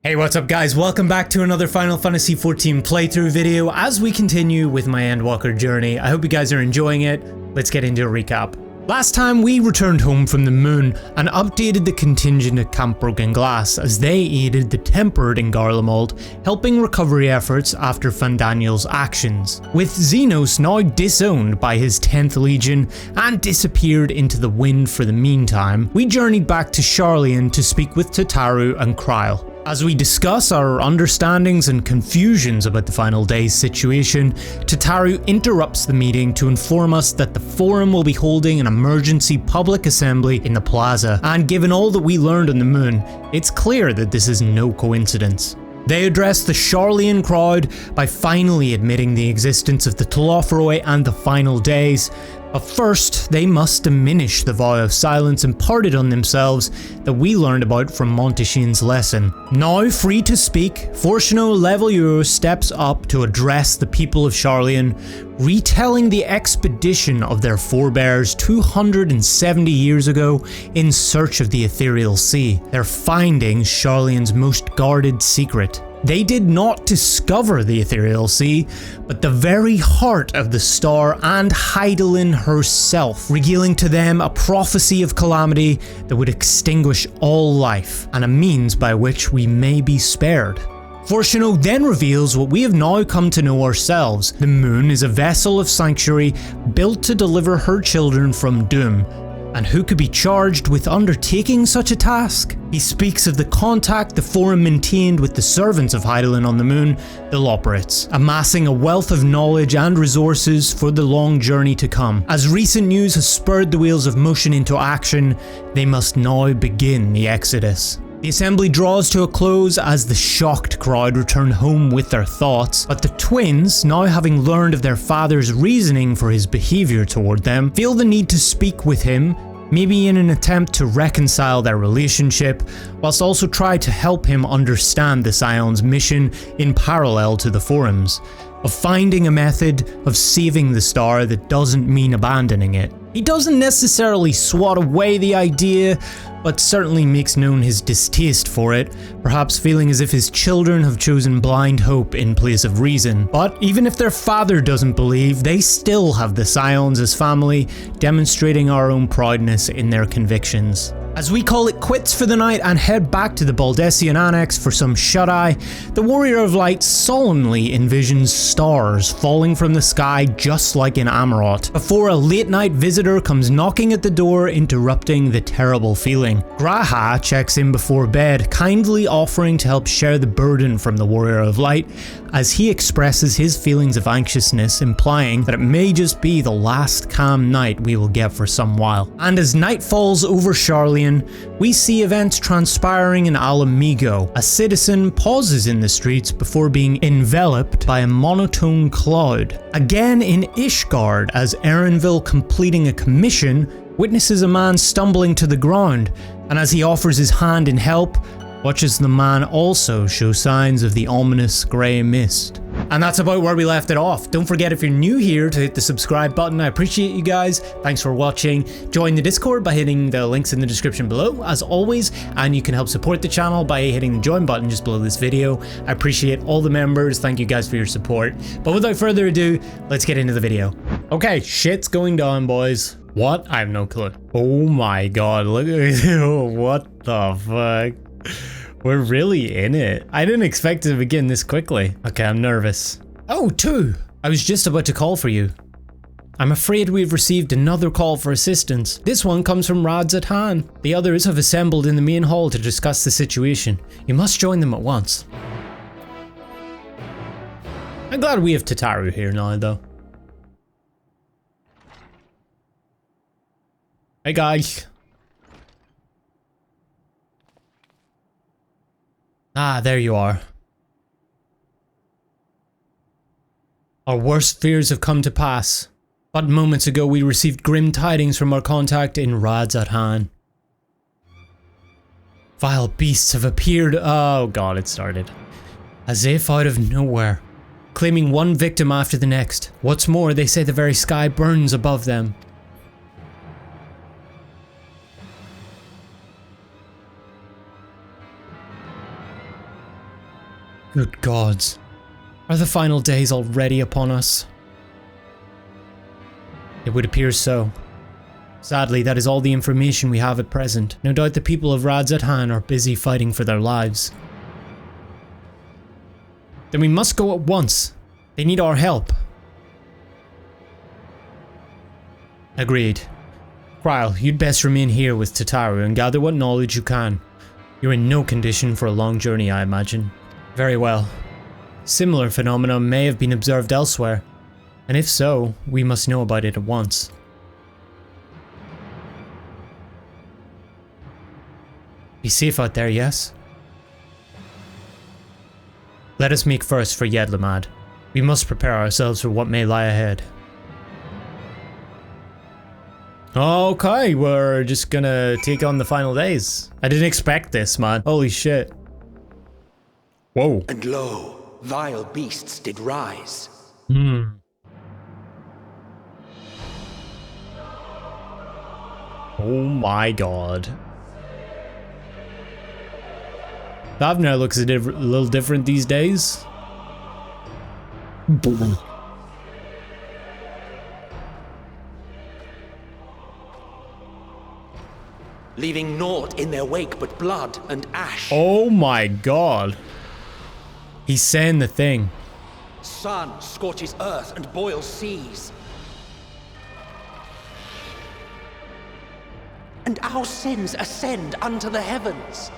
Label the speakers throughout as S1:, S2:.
S1: Hey, what's up guys? Welcome back to another Final Fantasy XIV playthrough video as we continue with my Endwalker journey. I hope you guys are enjoying it. Let's get into a recap. Last time we returned home from the moon and updated the contingent at Camp Broken Glass as they aided the Tempered in Garlemald, helping recovery efforts after Fandaniel's actions. With Xenos now disowned by his 10th Legion and disappeared into the wind for the meantime, we journeyed back to Sharlayan to speak with Tataru and Kryle. As we discuss our understandings and confusions about the final day's situation, Tataru interrupts the meeting to inform us that the Forum will be holding an emergency public assembly in the plaza, and given all that we learned on the moon, it's clear that this is no coincidence. They address the Sharlayan crowd by finally admitting the existence of the Telophoroi and the final days, but first they must diminish the vow of silence imparted on themselves that we learned about from Monteshin's lesson. Now free to speak, Fortuno Levelure steps up to address the people of Sharlayan, retelling the expedition of their forebears 270 years ago in search of the Ethereal Sea, their finding Sharlayan's most guarded secret. They did not discover the Ethereal Sea, but the very heart of the star and Hydaelyn herself, revealing to them a prophecy of calamity that would extinguish all life, and a means by which we may be spared. Fortuno then reveals what we have now come to know ourselves. The moon is a vessel of sanctuary built to deliver her children from doom. And who could be charged with undertaking such a task? He speaks of the contact the Forum maintained with the servants of Hydaelyn on the moon, the Loperates, amassing a wealth of knowledge and resources for the long journey to come. As recent news has spurred the wheels of motion into action, they must now begin the exodus. The assembly draws to a close as the shocked crowd return home with their thoughts, but the twins, now having learned of their father's reasoning for his behaviour toward them, feel the need to speak with him, maybe in an attempt to reconcile their relationship, whilst also try to help him understand the Scions' mission in parallel to the Forum's, of finding a method of saving the star that doesn't mean abandoning it. He doesn't necessarily swat away the idea, but certainly makes known his distaste for it, perhaps feeling as if his children have chosen blind hope in place of reason. But even if their father doesn't believe, they still have the Scions as family, demonstrating our own proudness in their convictions. As we call it quits for the night and head back to the Baldesion Annex for some shut-eye, the Warrior of Light solemnly envisions stars falling from the sky just like in Amarot, before a late-night visitor comes knocking at the door, interrupting the terrible feeling. Graha checks in before bed, kindly offering to help share the burden from the Warrior of Light, as he expresses his feelings of anxiousness, implying that it may just be the last calm night we will get for some while. And as night falls over Sharlayan, we see events transpiring in Alamigo. A citizen pauses in the streets before being enveloped by a monotone cloud. Again in Ishgard, as Erenville, completing a commission, witnesses a man stumbling to the ground, and as he offers his hand in help, watches the man also show signs of the ominous grey mist. And that's about where we left it off. Don't forget, if you're new here, to hit the subscribe button. I appreciate you guys. Thanks for watching. Join the Discord by hitting the links in the description below, as always, and you can help support the channel by hitting the join button just below this video. I appreciate all the members. Thank you guys for your support. But without further ado, let's get into the video. Okay, shit's going down, boys. What? I have no clue. Oh my god, look at what the fuck? We're really in it. I didn't expect it to begin this quickly. Okay, I'm nervous. Oh, 2! I was just about to call for you. I'm afraid we've received another call for assistance. This one comes from Radz-at-Han. The others have assembled in the main hall to discuss the situation. You must join them at once. I'm glad we have Tataru here now, though. Hey guys. Ah, there you are. Our worst fears have come to pass. But moments ago we received grim tidings from our contact in Radz-at-Han. Vile beasts have appeared. Oh god, it started. As if out of nowhere, claiming one victim after the next. What's more, they say the very sky burns above them. Good gods. Are the final days already upon us? It would appear so. Sadly, that is all the information we have at present. No doubt the people of Radz-at-Han are busy fighting for their lives. Then we must go at once. They need our help. Agreed. Kryle, you'd best remain here with Tataru and gather what knowledge you can. You're in no condition for a long journey, I imagine. Very well. Similar phenomena may have been observed elsewhere, and if so, we must know about it at once. Be safe out there, yes? Let us make first for Yedlamad. We must prepare ourselves for what may lie ahead. Okay, we're just gonna take on the final days. I didn't expect this, man. Holy shit. Whoa.
S2: And lo, vile beasts did rise.
S1: Oh my god. Thavnair looks a little different these days. Boom.
S2: Leaving naught in their wake but blood and ash.
S1: Oh my god. He's saying the thing.
S2: Sun scorches earth and boils seas. And our sins ascend unto the heavens.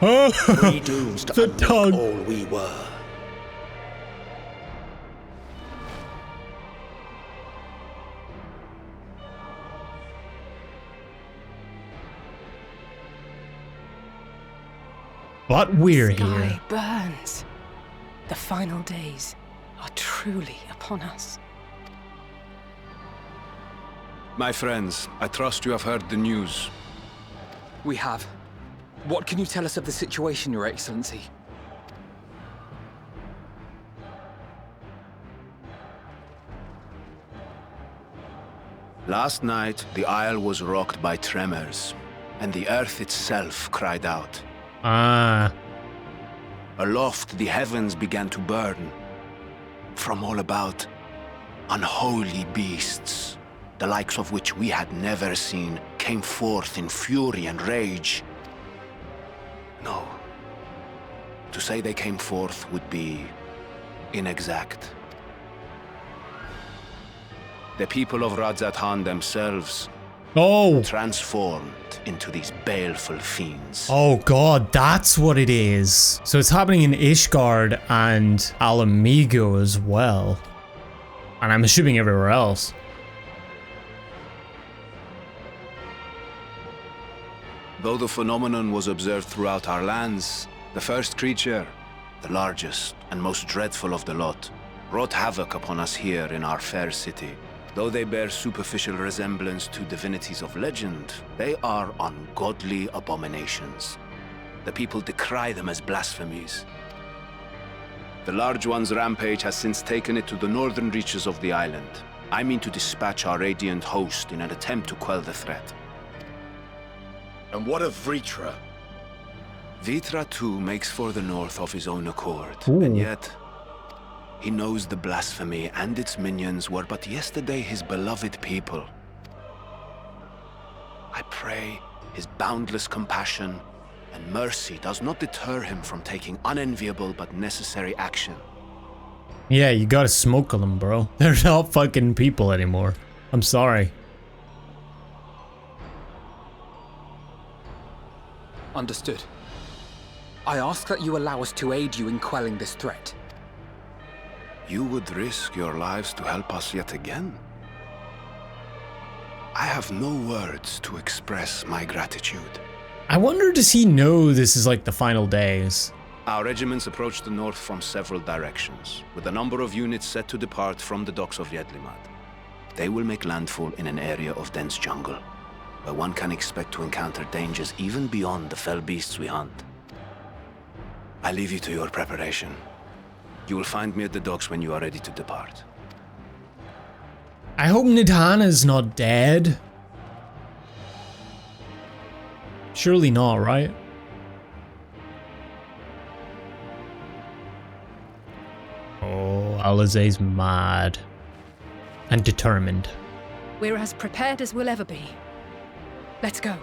S2: We doomed to
S1: The
S2: undo
S1: tongue.
S2: all we were.
S1: But we're
S3: Sky
S1: here.
S3: burns. The final days are truly upon us.
S4: My friends, I trust you have heard the news.
S5: We have. What can you tell us of the situation, Your Excellency?
S4: Last night, the isle was rocked by tremors, and the earth itself cried out.
S1: Ah.
S4: Aloft, the heavens began to burn. From all about, unholy beasts, the likes of which we had never seen, came forth in fury and rage. No. To say they came forth would be inexact. The people of Radz-at-Han themselves transformed into these baleful fiends.
S1: Oh god, that's what it is. So it's happening in Ishgard and Alamigo as well. And I'm assuming everywhere else.
S4: Though the phenomenon was observed throughout our lands, the first creature, the largest and most dreadful of the lot, wrought havoc upon us here in our fair city. Though they bear superficial resemblance to divinities of legend, they are ungodly abominations. The people decry them as blasphemies. The Large One's rampage has since taken it to the northern reaches of the island. I mean to dispatch our radiant host in an attempt to quell the threat.
S6: And what of Vritra?
S4: Vritra too makes for the north of his own accord, and yet he knows the blasphemy and its minions were but yesterday his beloved people. I pray his boundless compassion and mercy does not deter him from taking unenviable but necessary action.
S1: Yeah, you gotta smoke them, bro. They're not fucking people anymore. I'm sorry.
S5: Understood. I ask that you allow us to aid you in quelling this threat.
S4: You would risk your lives to help us yet again? I have no words to express my gratitude.
S1: I wonder, does he know this is like the final days?
S4: Our regiments approach the north from several directions, with a number of units set to depart from the docks of Yedlamad. They will make landfall in an area of dense jungle, where one can expect to encounter dangers even beyond the fell beasts we hunt. I leave you to your preparation. You will find me at the docks when you are ready to depart.
S1: I hope Nidhana's not dead. Surely not, right? Alizé's mad. And determined.
S3: We're as prepared as we'll ever be. Let's go.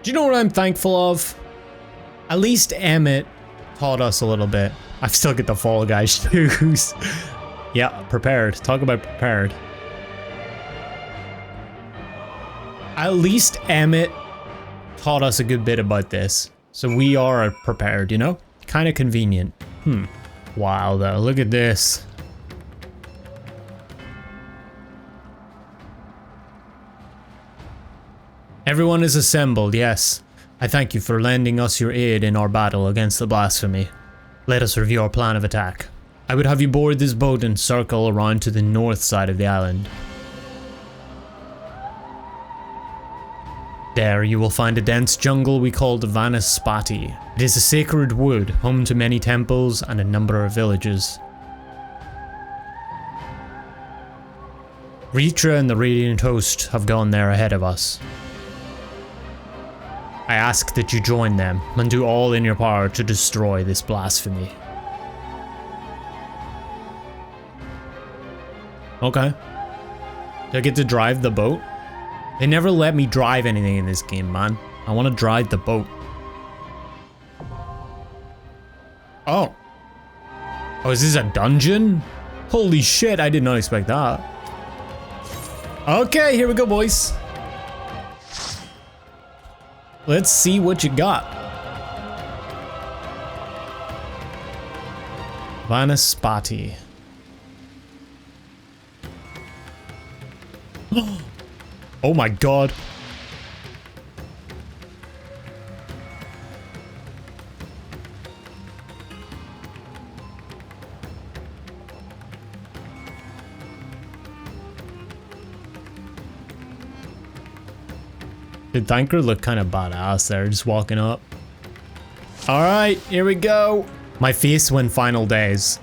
S1: Do you know what I'm thankful of? At least Emmett taught us a little bit. I've still got the Fall Guys shoes. Yeah, prepared. Talk about prepared. At least Emmett taught us a good bit about this. So we are prepared, you know? Kind of convenient. Wow, though. Look at this. Everyone is assembled, yes. I thank you for lending us your aid in our battle against the blasphemy. Let us review our plan of attack. I would have you board this boat and circle around to the north side of the island. There you will find a dense jungle we call the Vanaspati. It is a sacred wood, home to many temples and a number of villages. Ritra and the Radiant Host have gone there ahead of us. I ask that you join them and do all in your power to destroy this blasphemy. Okay. Do I get to drive the boat? They never let me drive anything in this game, man. I want to drive the boat. Oh. Oh, is this a dungeon? Holy shit, I did not expect that. Okay, here we go, boys. Let's see what you got. Vanaspati. Oh my god. Did Thanker look kind of badass there, just walking up? Alright, here we go. My face when final days.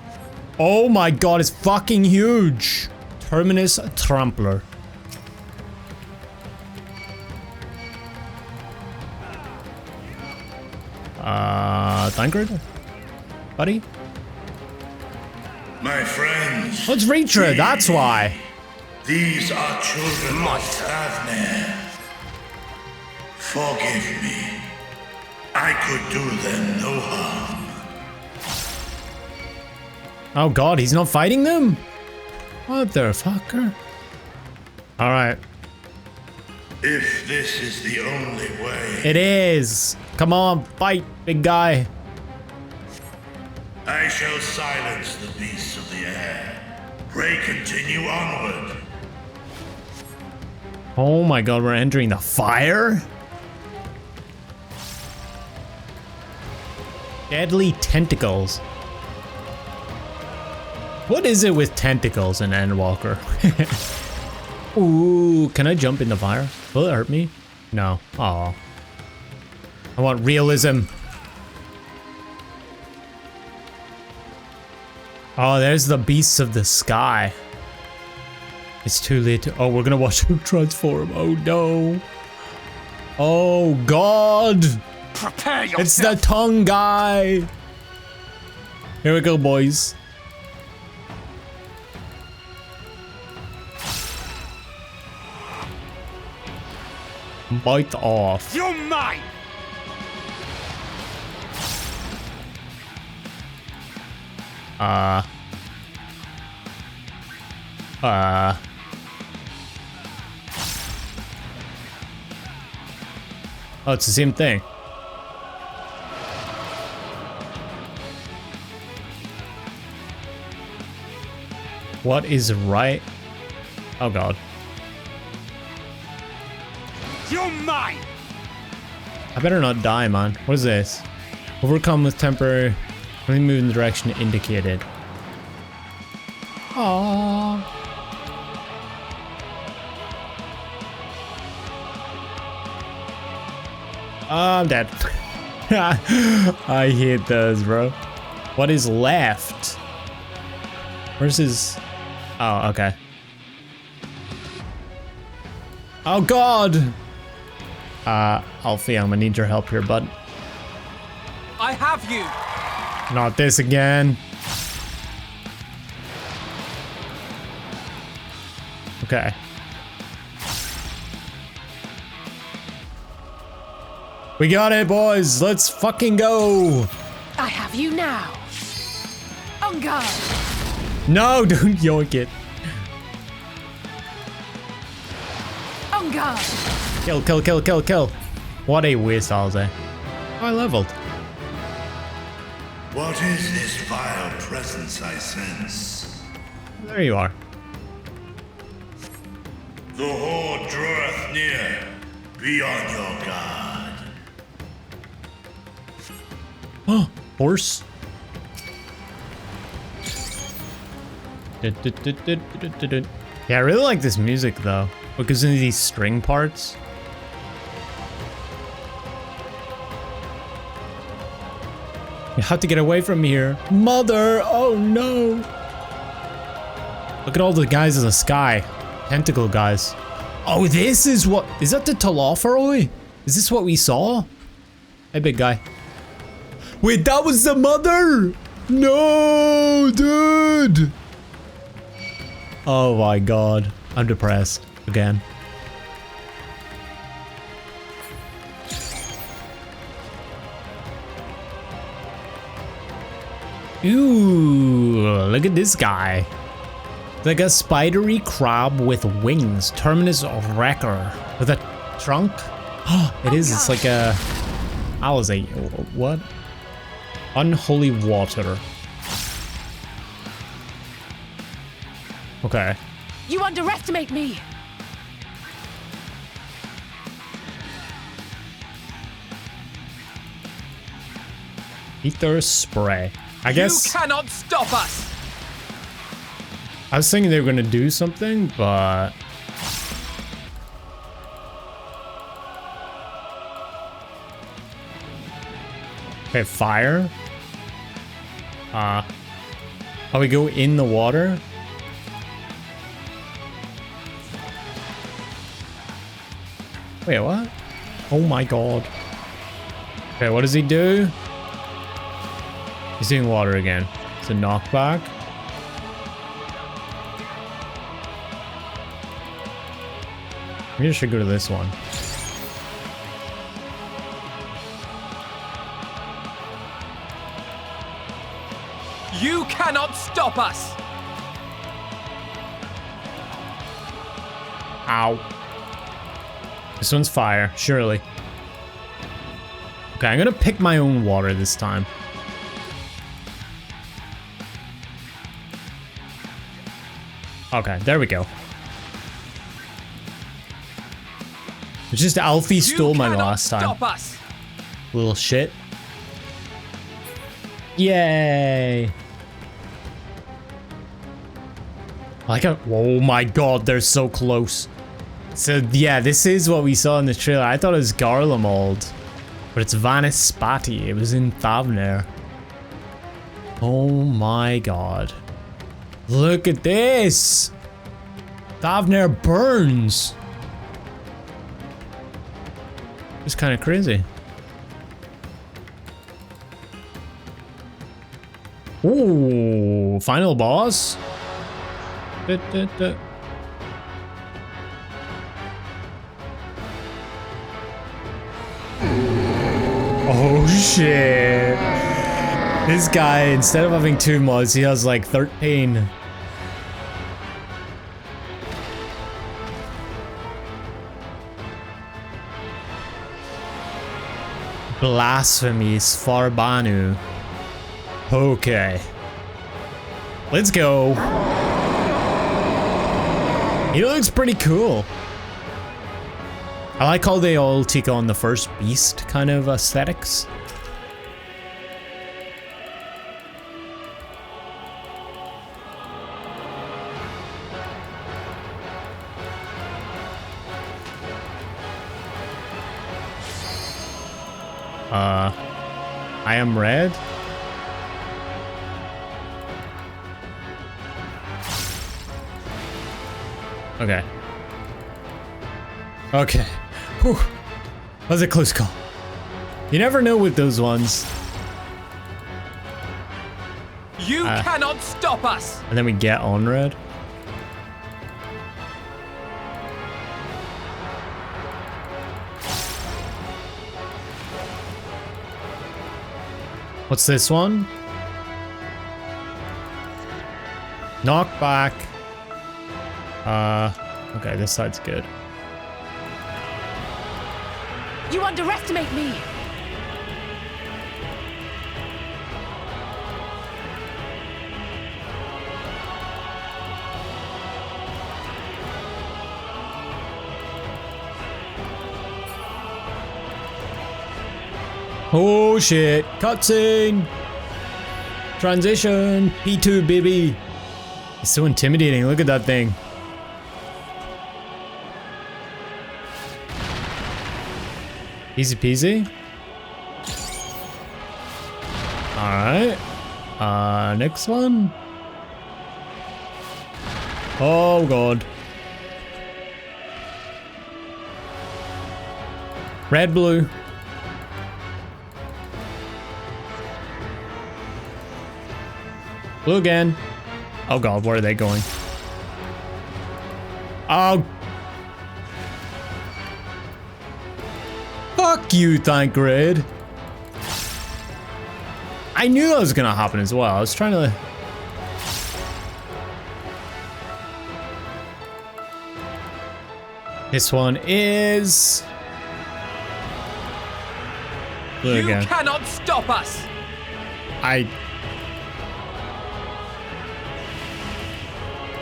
S1: Oh my god, it's fucking huge. Terminus Trampler. Thanker? Buddy?
S6: My friends.
S1: Oh, it's Ritra, that's why.
S6: These are children of Thavnair. Forgive me. I could do them no harm.
S1: Oh god, he's not fighting them? Motherfucker. Alright.
S6: If this is the only way,
S1: It is. Come on, fight, big guy.
S6: I shall silence the beasts of the air. Pray continue onward.
S1: Oh my god, we're entering the fire? Deadly tentacles. What is it with tentacles in Endwalker? Ooh, can I jump in the fire? Will it hurt me? No. Aw. I want realism. Oh, there's the beasts of the sky. It's too late to— oh, we're gonna watch him transform. Oh no. Oh god.
S5: Prepare yourself.
S1: It's the tongue guy. Here we go, boys. Bite off.
S5: You're mine.
S1: Oh, it's the same thing. What is right? Oh god.
S5: You're mine.
S1: I better not die, man. What is this? Overcome with temporary— only move in the direction indicated. Aww. Oh, I'm dead. I hate those, bro. What is left? Where's his— oh, okay. Oh god! Alfie, I'm gonna need your help here, bud.
S5: I have you!
S1: Not this again. Okay. We got it, boys. Let's fucking go.
S3: I have you now. On guard.
S1: No, don't yoink it.
S3: On guard.
S1: Kill, kill, kill, kill, kill. What a waste, I'll say. Oh, I leveled.
S6: What is this vile presence I sense?
S1: There you are.
S6: The horde draweth near. Be on your guard.
S1: Oh, horse. Yeah, I really like this music though. What goes into these string parts? You have to get away from here. Mother! Oh no! Look at all the guys in the sky. Tentacle guys. Oh, this is what... Is that the Thavnair? Is this what we saw? Hey, big guy. Wait, that was the mother? No, dude! Oh my god. I'm depressed. Again. Ooh, look at this guy. Like a spidery crab with wings. Terminus wrecker. With a trunk? Oh, it is. It's like a... How is it? What? Unholy water. Okay.
S3: You underestimate me.
S1: Ether spray. I guess...
S5: You cannot stop us!
S1: I was thinking they were gonna do something, but... Okay, fire. Oh, we go in the water? Wait, what? Oh my god. Okay, what does he do? He's doing water again. It's a knockback. Maybe I should go to this one.
S5: You cannot stop us!
S1: Ow. This one's fire, surely. Okay, I'm gonna pick my own water this time. Okay, there we go. It's just Alfie stole mine last time.
S5: Stop us.
S1: Little shit. Yay! Like a... Oh my god, they're so close. So yeah, this is what we saw in the trailer. I thought it was Garlemald, but it's Vanaspati. It was in Thavnair. Oh my god. Look at this! Thavnair burns! It's kind of crazy. Ooh, final boss? Oh shit. This guy, instead of having 2 mods, he has like 13. Blasphemy, Svarbanu. Okay. Let's go. He looks pretty cool. I like how they all take on the first beast kind of aesthetics. I am red. Okay. Okay. Whew. That was a close call. You never know with those ones.
S5: You cannot stop us!
S1: And then we get on red. What's this one? Knock back. Okay, this side's good.
S3: You underestimate me!
S1: Oh shit. Cutscene. Transition. P2, baby. It's so intimidating. Look at that thing. Easy peasy. Alright. Next one. Oh god. Red, blue. Blue again. Oh god, where are they going? Oh. Fuck you, thank red. I knew that was gonna happen as well. I was trying to... This one is... Blue again.
S5: You cannot stop us!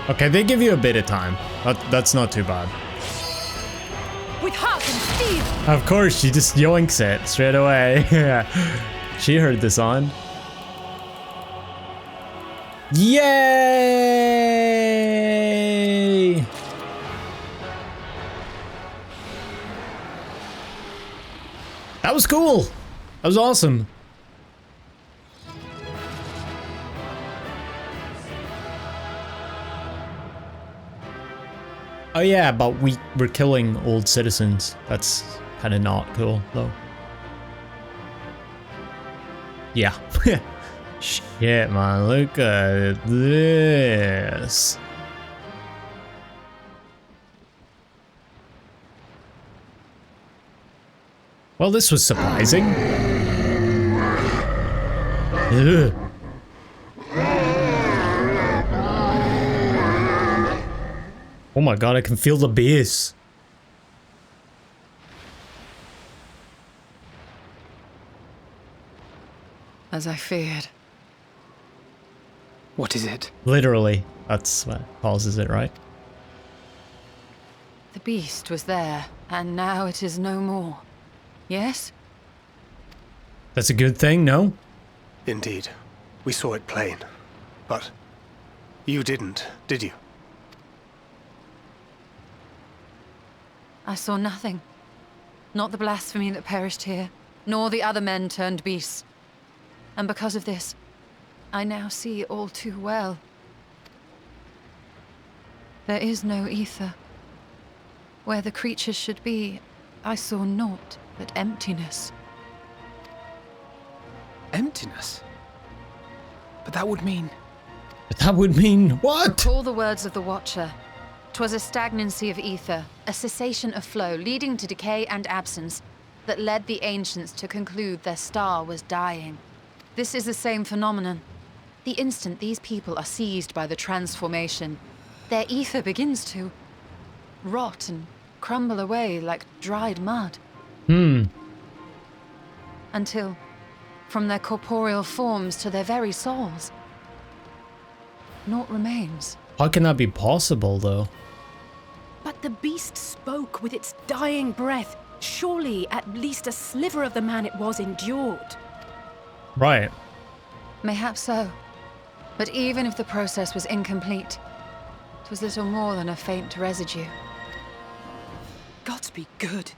S1: Okay, they give you a bit of time. That's not too bad.
S3: With heart and steel!
S1: Of course, she just yoinks it straight away. She heard the sound. Yay! That was cool. That was awesome. Oh yeah, but we're killing old citizens. That's kind of not cool, though. Yeah. Shit, man, look at this. Well, this was surprising. Ugh. Oh my god, I can feel the bass.
S3: As I feared.
S5: What is it?
S1: Literally, that's what causes it, right?
S3: The beast was there, and now it is no more. Yes?
S1: That's a good thing, no?
S7: Indeed. We saw it plain. But you didn't, did you?
S3: I saw nothing. Not the blasphemy that perished here, nor the other men turned beasts. And because of this, I now see all too well. There is no ether. Where the creatures should be, I saw naught but emptiness.
S5: Emptiness? But that would mean...
S1: But that would mean what?
S3: Recall the words of the Watcher. 'Twas a stagnancy of ether, a cessation of flow, leading to decay and absence, that led the ancients to conclude their star was dying. This is the same phenomenon. The instant these people are seized by the transformation, their ether begins to rot and crumble away like dried mud. Until, from their corporeal forms to their very souls, naught remains.
S1: How can that be possible, though?
S8: But the beast spoke with its dying breath. Surely at least a sliver of the man it was endured.
S1: Right.
S3: Mayhap so. But even if the process was incomplete, it was little more than a faint residue.
S8: Gods be good.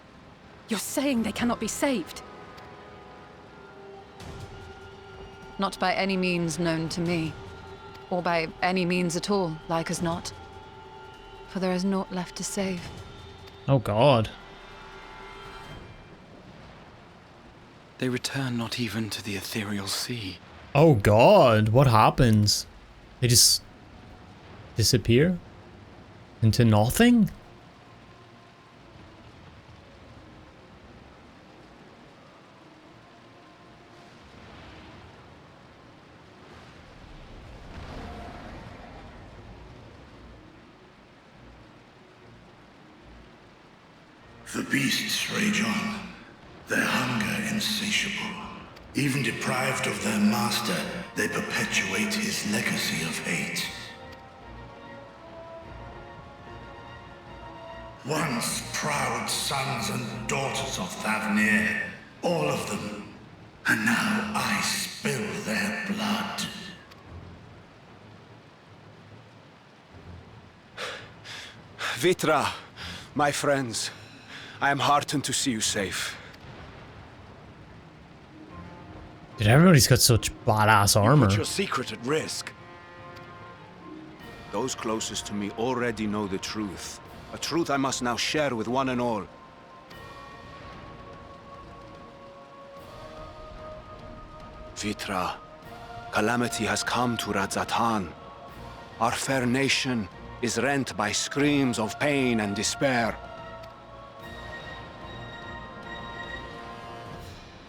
S8: You're saying they cannot be saved?
S3: Not by any means known to me. Or by any means at all, like as not. For there is naught left to save.
S1: Oh god.
S5: They return not even to the ethereal sea.
S1: Oh god, what happens? They just disappear into nothing?
S6: The beasts rage on, their hunger insatiable. Even deprived of their master, they perpetuate his legacy of hate. Once proud sons and daughters of Thavnair, all of them, and now I spill their blood.
S4: Vitra, my friends, I am heartened to see you safe.
S1: Dude, everybody's got such badass armor.
S4: Put your secret at risk. Those closest to me already know the truth. A truth I must now share with one and all. Vitra, calamity has come to Radz-at-Han. Our fair nation is rent by screams of pain and despair.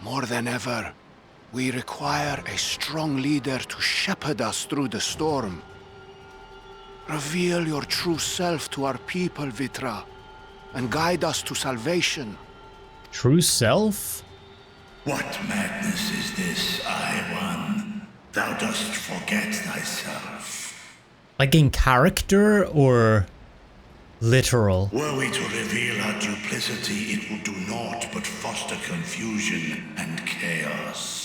S4: More than ever, we require a strong leader to shepherd us through the storm. Reveal your true self to our people, Vitra, and guide us to salvation.
S1: True self?
S6: What madness is this, I-One? Thou dost forget thyself.
S1: Like in character or literal?
S6: Were we to reveal our duplicity, it would do naught but foster confusion and chaos.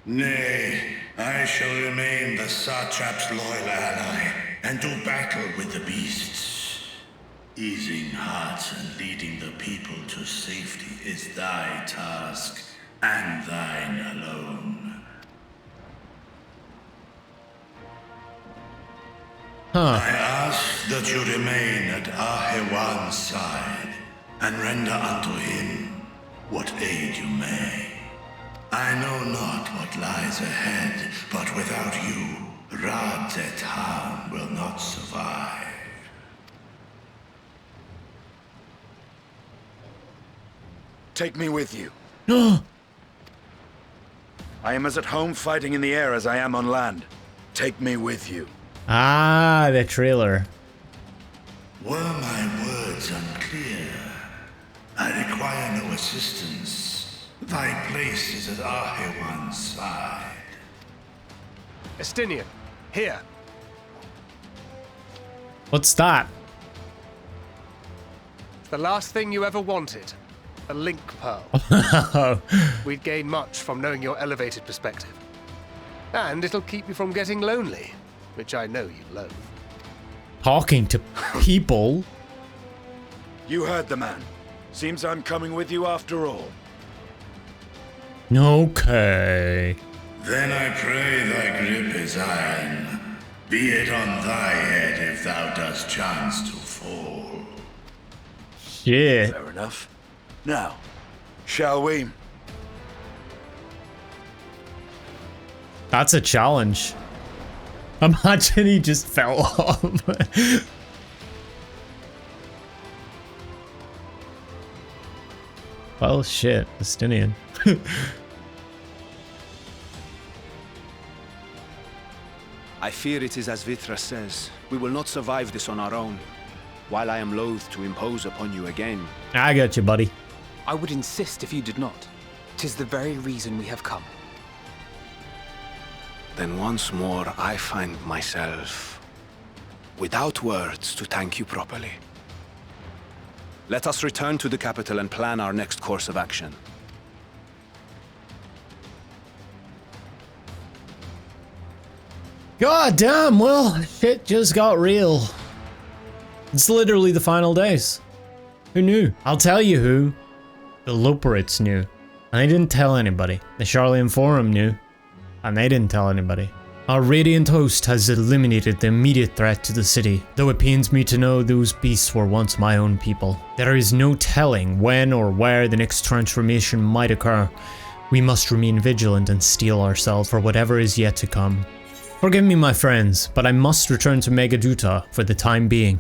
S6: Nay, I shall remain the Satrap's loyal ally, and do battle with the beasts. Easing hearts and leading the people to safety is thy task, and thine alone. I ask that you remain at Ah-Hewan's side, and render unto him what aid you may. I know not what lies ahead, but without you, Radz-at-Han will not survive.
S9: Take me with you. I am as at home fighting in the air as I am on land. Take me with you.
S1: Ah, the trailer.
S6: Were my words unclear? I require no assistance. Thy place is at Ah-Hewan's side.
S7: Estinian, here.
S1: What's that?
S7: It's the last thing you ever wanted. A link pearl. We'd gain much from knowing your elevated perspective. And it'll keep you from getting lonely, which I know you loathe.
S1: Talking to people?
S9: You heard the man. Seems I'm coming with you after all.
S1: Okay.
S6: Then I pray thy grip is iron. Be it on thy head if thou dost chance to fall.
S1: Shit.
S9: Fair enough. Now, shall we?
S1: That's a challenge. Imagine he just fell off. Well, shit, Estinian.
S4: I fear it is as Vitra says. We will not survive this on our own. While I am loath to impose upon you again.
S1: I got you, buddy.
S5: I would insist if you did not. 'Tis the very reason we have come.
S4: Then once more I find myself without words to thank you properly. Let us return to the capital and plan our next course of action.
S1: God damn, well, shit just got real. It's literally the final days. Who knew? I'll tell you who. The Loperites knew. And they didn't tell anybody. The Charlian Forum knew. And they didn't tell anybody. Our Radiant host has eliminated the immediate threat to the city, though it pains me to know those beasts were once my own people. There is no telling when or where the next transformation might occur, We must remain vigilant and steel ourselves for whatever is yet to come. Forgive me, my friends, but I must return to Meghaduta for the time being.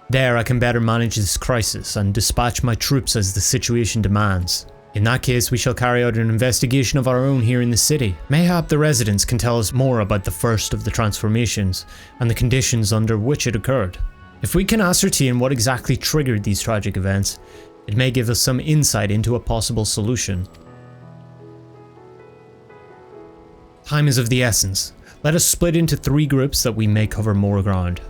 S1: There I can better manage this crisis and dispatch my troops as the situation demands. In that case, we shall carry out an investigation of our own here in the city. Mayhap the residents can tell us more about the first of the transformations and the conditions under which it occurred. If we can ascertain what exactly triggered these tragic events, it may give us some insight into a possible solution. Time is of the essence. Let us split into 3 groups that we may cover more ground.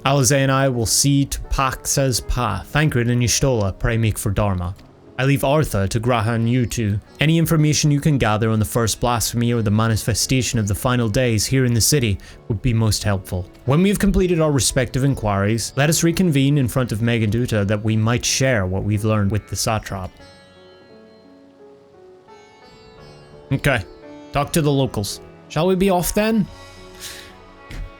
S1: Alize and I will see to Pax's path. Thancred and Y'shtola pray make for Dharma. I leave Artha to Grahan you two. Any information you can gather on the first blasphemy or the manifestation of the final days here in the city would be most helpful. When we have completed our respective inquiries, let us reconvene in front of Meghaduta that we might share what we've learned with the satrap. Okay, talk to the locals. Shall we be off then?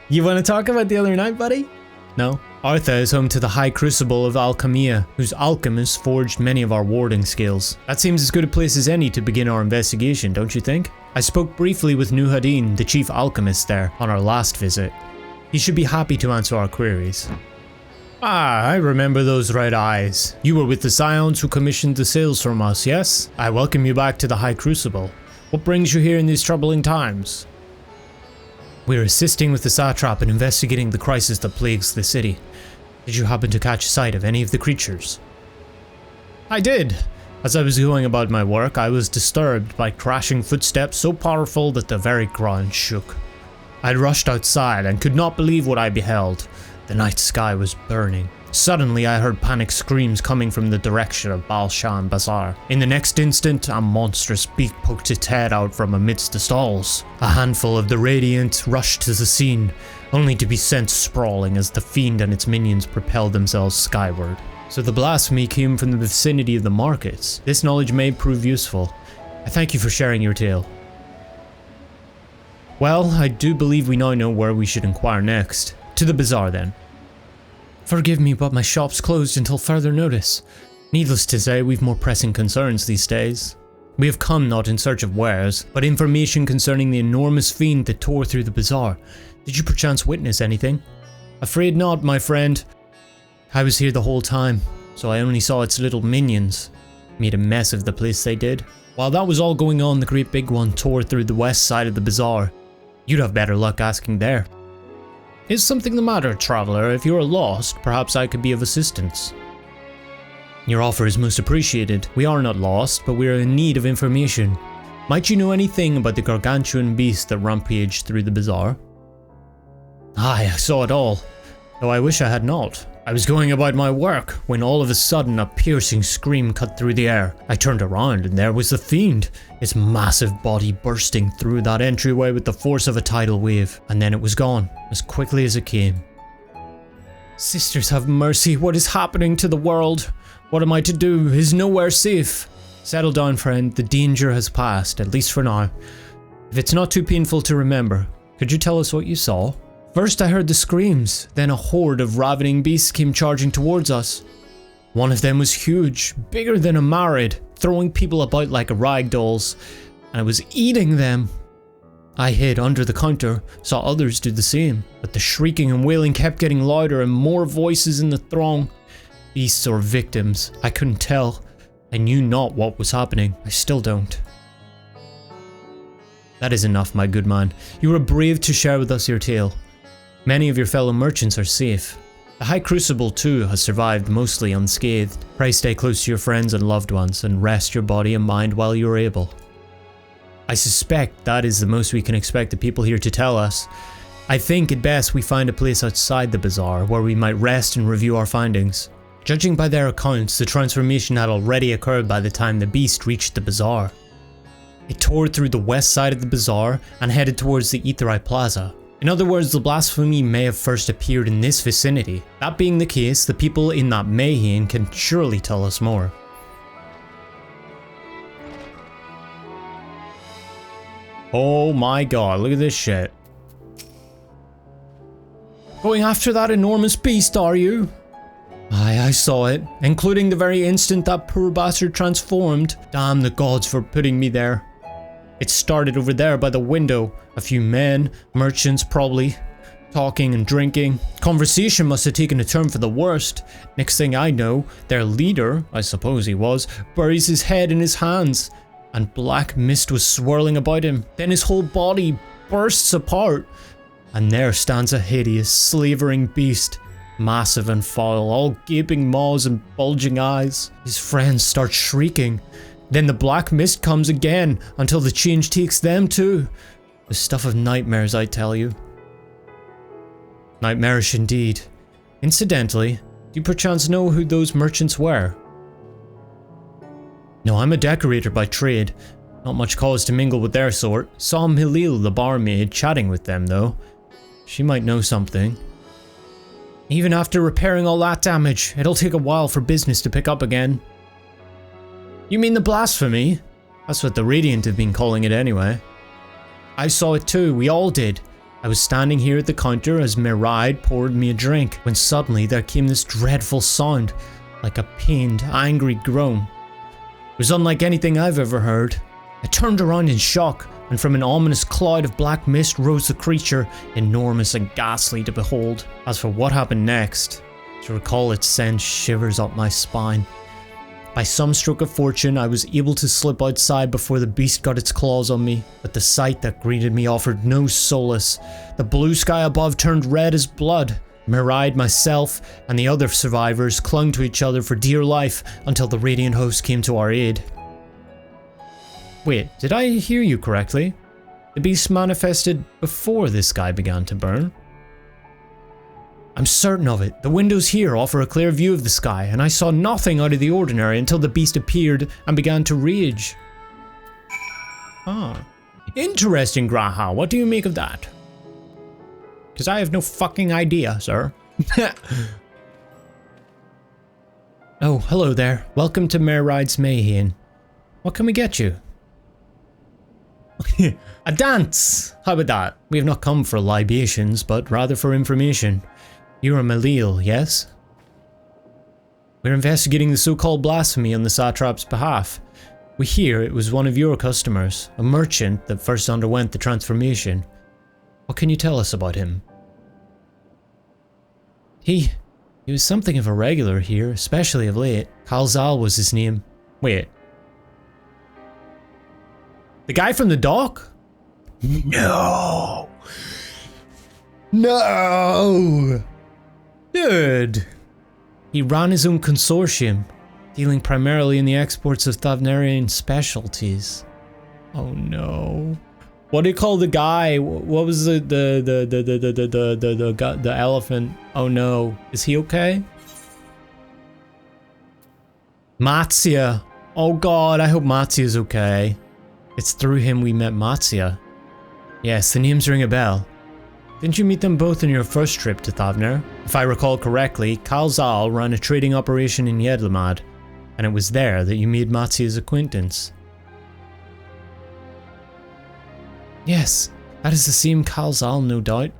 S1: You want to talk about the other night, buddy? No? Artha is home to the High Crucible of Alchemia, whose alchemists forged many of our warding skills. That seems as good a place as any to begin our investigation, don't you think? I spoke briefly with Nuhadin, the chief alchemist there, on our last visit. He should be happy to answer our queries. Ah, I remember those red eyes. You were with the Scions who commissioned the sales from us, yes? I welcome you back to the High Crucible. What brings you here in these troubling times? We're assisting with the satrap in investigating the crisis that plagues the city. Did you happen to catch sight of any of the creatures? I did. As I was going about my work, I was disturbed by crashing footsteps so powerful that the very ground shook. I rushed outside and could not believe what I beheld. The night sky was burning. Suddenly I heard panic screams coming from the direction of Balshan Bazaar. In the next instant, a monstrous beak poked its head out from amidst the stalls. A handful of the Radiant rushed to the scene, only to be sent sprawling as the fiend and its minions propelled themselves skyward. So the blasphemy came from the vicinity of the markets. This knowledge may prove useful. I thank you for sharing your tale. Well, I do believe we now know where we should inquire next. To the bazaar then. Forgive me, but my shop's closed until further notice. Needless to say, we've more pressing concerns these days. We have come not in search of wares, but information concerning the enormous fiend that tore through the bazaar. Did you perchance witness anything? Afraid not, my friend. I was here the whole time, so I only saw its little minions. Made a mess of the place they did. While that was all going on, the great big one tore through the west side of the bazaar. You'd have better luck asking there. Is something the matter, traveler? If you are lost, perhaps I could be of assistance. Your offer is most appreciated. We are not lost, but we are in need of information. Might you know anything about the gargantuan beast that rampaged through the bazaar? Aye, I saw it all, though I wish I had not. I was going about my work when all of a sudden a piercing scream cut through the air. I turned around and there was the fiend, its massive body bursting through that entryway with the force of a tidal wave, and then it was gone as quickly as it came. Sisters have mercy, what is happening to the world? What am I to do? Is nowhere safe? Settle down, friend, the danger has passed, at least for now. If it's not too painful to remember, could you tell us what you saw? First I heard the screams, then a horde of ravening beasts came charging towards us. One of them was huge, bigger than a Marid, throwing people about like rag dolls, and it was eating them. I hid under the counter, saw others do the same, but the shrieking and wailing kept getting louder and more voices in the throng. Beasts or victims, I couldn't tell. I knew not what was happening, I still don't. That is enough, my good man. You were brave to share with us your tale. Many of your fellow merchants are safe. The High Crucible too has survived mostly unscathed. Pray stay close to your friends and loved ones and rest your body and mind while you are able. I suspect that is the most we can expect the people here to tell us. I think at best we find a place outside the bazaar where we might rest and review our findings. Judging by their accounts, the transformation had already occurred by the time the beast reached the bazaar. It tore through the west side of the bazaar and headed towards the Aetherai Plaza. In other words, the blasphemy may have first appeared in this vicinity. That being the case, the people in that Mayhem can surely tell us more. Oh my god, look at this shit. Going after that enormous beast, are you? Aye, I saw it, including the very instant that poor bastard transformed. Damn the gods for putting me there. It started over there by the window. A few men, merchants probably, talking and drinking. Conversation must have taken a turn for the worst. Next thing I know, their leader, I suppose he was, buries his head in his hands, and black mist was swirling about him. Then his whole body bursts apart, and there stands a hideous, slavering beast, massive and foul, all gaping maws and bulging eyes. His friends start shrieking. Then the black mist comes again, until the change takes them too. The stuff of nightmares, I tell you. Nightmarish indeed. Incidentally, do you perchance know who those merchants were? No, I'm a decorator by trade. Not much cause to mingle with their sort. Saw Milil, the barmaid, chatting with them though. She might know something. Even after repairing all that damage, it'll take a while for business to pick up again. You mean the blasphemy? That's what the Radiant have been calling it anyway. I saw it too, we all did. I was standing here at the counter as Miride poured me a drink, when suddenly there came this dreadful sound, like a pained, angry groan. It was unlike anything I've ever heard. I turned around in shock, and from an ominous cloud of black mist rose the creature, enormous and ghastly to behold. As for what happened next, to recall it sends shivers up my spine. By some stroke of fortune, I was able to slip outside before the beast got its claws on me, but the sight that greeted me offered no solace. The blue sky above turned red as blood. Miride, myself, and the other survivors clung to each other for dear life until the Radiant host came to our aid. Wait, did I hear you correctly? The beast manifested before this sky began to burn? I'm certain of it. The windows here offer a clear view of the sky, and I saw nothing out of the ordinary until the beast appeared and began to rage. Ah. Interesting, Graha. What do you make of that? Because I have no fucking idea, sir. Oh, hello there. Welcome to Meride's Mayhane. What can we get you? A dance! How about that? We have not come for libations, but rather for information. You are Milil, yes? We're investigating the so-called blasphemy on the satrap's behalf. We hear it was one of your customers, a merchant that first underwent the transformation. What can you tell us about him? He was something of a regular here, especially of late. Kalzal was his name. Wait. The guy from the dock? No! No! Dude! He ran his own consortium, dealing primarily in the exports of Thavnairian specialties. Oh no. What do you call the guy? What was the elephant? Oh no. Is he okay? Matsya. Oh god, I hope Matsya's okay. It's through him we met Matsya. Yes, the names ring a bell. Didn't you meet them both on your first trip to Thavnair? If I recall correctly, Kalzal ran a trading operation in Yedlamad, and it was there that you made Matsya's acquaintance. Yes, that is the same Kalzal, no doubt.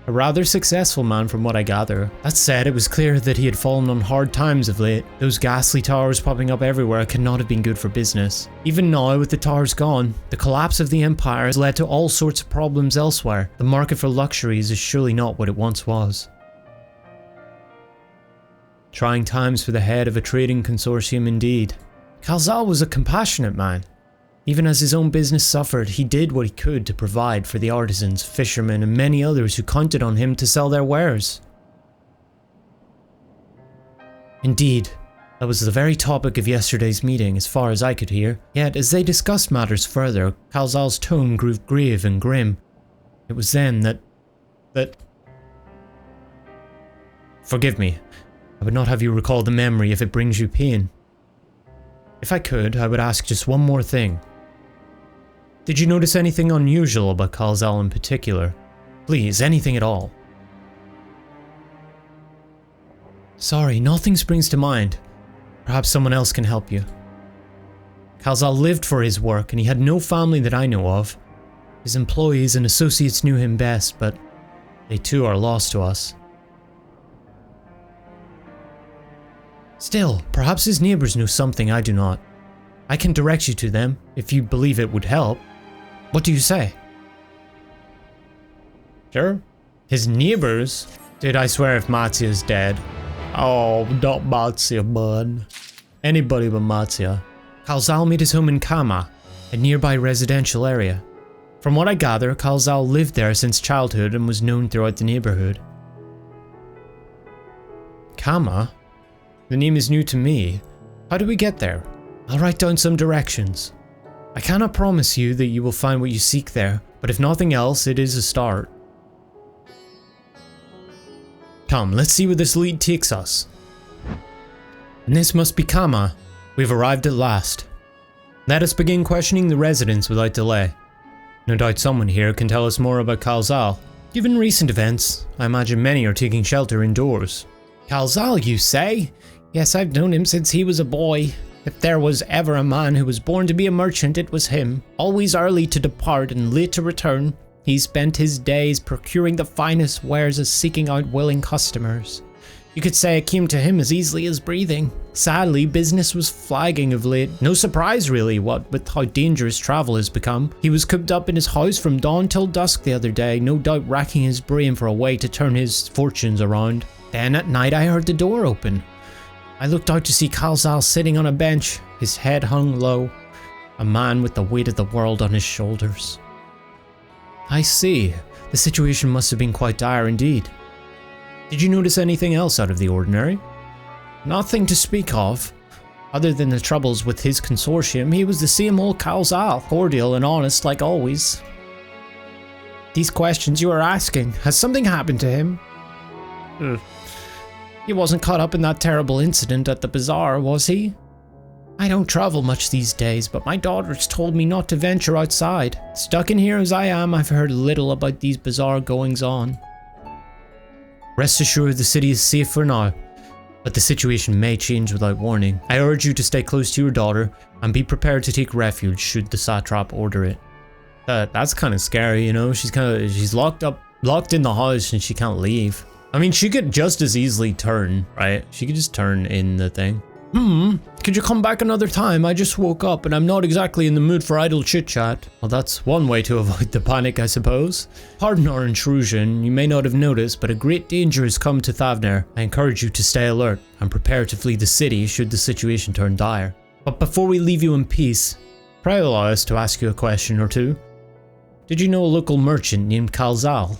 S1: A rather successful man from what I gather. That said, it was clear that he had fallen on hard times of late. Those ghastly towers popping up everywhere could not have been good for business. Even now, with the towers gone, the collapse of the Empire has led to all sorts of problems elsewhere. The market for luxuries is surely not what it once was. Trying times for the head of a trading consortium indeed. Kalzal was a compassionate man. Even as his own business suffered, he did what he could to provide for the artisans, fishermen, and many others who counted on him to sell their wares. Indeed, that was the very topic of yesterday's meeting, as far as I could hear. Yet, as they discussed matters further, Kalzal's tone grew grave and grim. It was then that... Forgive me. I would not have you recall the memory if it brings you pain. If I could, I would ask just one more thing. Did you notice anything unusual about Kalzal in particular? Please, anything at all. Sorry, nothing springs to mind. Perhaps someone else can help you. Kalzal lived for his work, and he had no family that I know of. His employees and associates knew him best, but they too are lost to us. Still, perhaps his neighbors know something I do not. I can direct you to them, if you believe it would help. What do you say? Sure. His neighbors? Dude, I swear if Matzia's dead. Oh, not Matzia, man. Anybody but Matzia. Kalzal made his home in Kama, a nearby residential area. From what I gather, Kalzal lived there since childhood and was known throughout the neighborhood. Kama? The name is new to me. How do we get there? I'll write down some directions. I cannot promise you that you will find what you seek there, but if nothing else, it is a start. Come, let's see where this lead takes us. And this must be Kama. We've arrived at last. Let us begin questioning the residents without delay. No doubt someone here can tell us more about Kalzal. Given recent events, I imagine many are taking shelter indoors. Kalzal, you say? Yes, I've known him since he was a boy. If there was ever a man who was born to be a merchant, it was him. Always early to depart and late to return, he spent his days procuring the finest wares as seeking out willing customers. You could say it came to him as easily as breathing. Sadly, business was flagging of late. No surprise really, what with how dangerous travel has become. He was cooped up in his house from dawn till dusk the other day, no doubt racking his brain for a way to turn his fortunes around. Then at night I heard the door open. I looked out to see Kalzal sitting on a bench, his head hung low, a man with the weight of the world on his shoulders. I see. The situation must have been quite dire indeed. Did you notice anything else out of the ordinary? Nothing to speak of. Other than the troubles with his consortium, he was the same old Kalzal, cordial and honest like always. These questions you are asking, has something happened to him? He wasn't caught up in that terrible incident at the bazaar, was he? I don't travel much these days, but my daughters told me not to venture outside. Stuck in here as I am, I've heard little about these bazaar goings-on. Rest assured the city is safe for now, but the situation may change without warning. I urge you to stay close to your daughter and be prepared to take refuge should the satrap order it. That's kind of scary, you know? She's locked in the house and she can't leave. I mean, she could just as easily turn, right? She could just turn in the thing. Could you come back another time? I just woke up and I'm not exactly in the mood for idle chit-chat. Well, that's one way to avoid the panic, I suppose. Pardon our intrusion, you may not have noticed, but a great danger has come to Thavnair. I encourage you to stay alert and prepare to flee the city should the situation turn dire. But before we leave you in peace, pray allow us to ask you a question or two. Did you know a local merchant named Kalzal?